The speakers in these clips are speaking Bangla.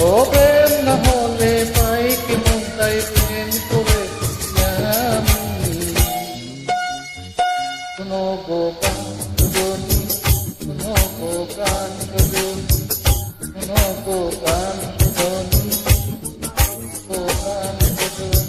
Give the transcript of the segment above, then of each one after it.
প্রেম না হলে পাই কি মন তাই প্রেম করে আমি শোনো গো গান দুজনী শোনো গো গান দুজনী শোনো গো গান দুজনী গো গান দুজনী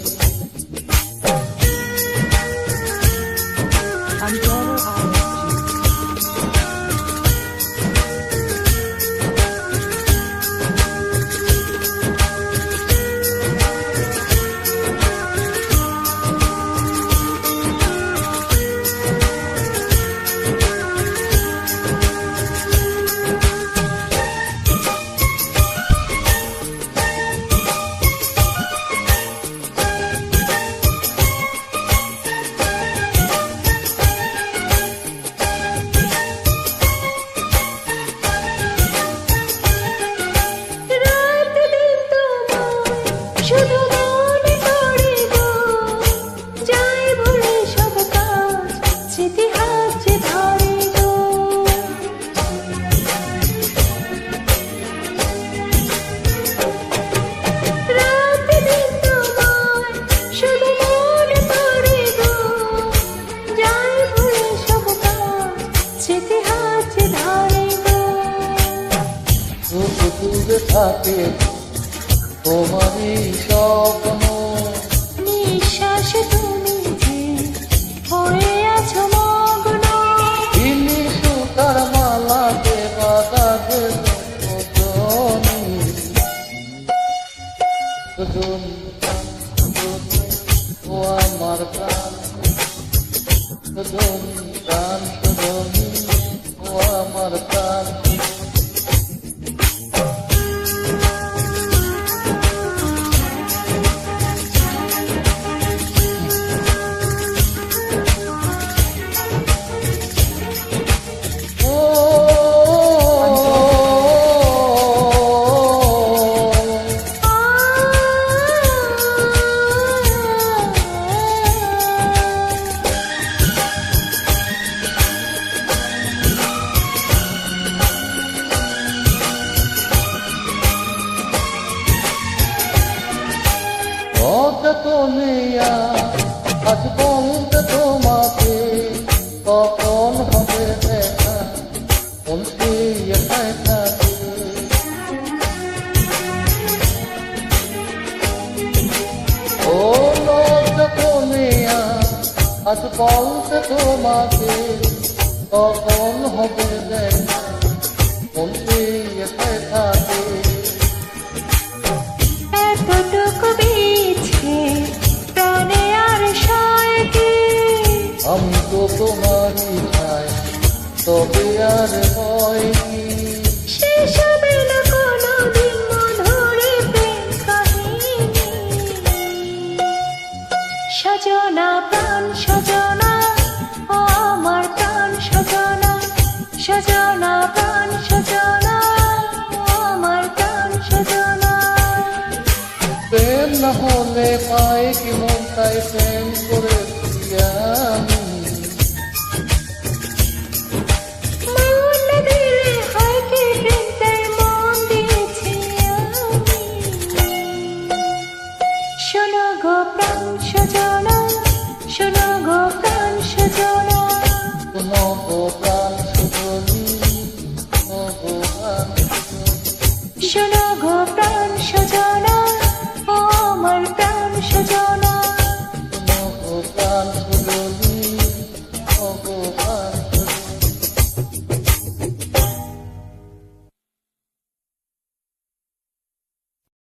থাকে তোমারই স্বপ্ন নিঃশ্বাস তুমি যে হয়ে আছো মগ্ন ইনি সুতার মালাতে বাধা দেব দুজনী ও আমার প্রাণ দুজনী প্রাণ দুজনী ও আমার প্রাণ দুনিয়া আজ বলতে তোমাকে কখন হবে দেখা বলতে একাই থাকে ও দুনিয়া আজ বলতে তোমাকে কখন হবে দেখা বলতে একাই থাকে আমি তো তোমারই চাই তবে আর ভয় কি সেসবে না কোনোদিন মধুরে প্রেম কাহিনী সজনা প্রাণ সজনা ও আমার প্রাণ সজনা সজনা প্রাণ সজনা ও আমার প্রাণ সজনা প্রেম না হলে পাই কি মন তাই প্রেম করে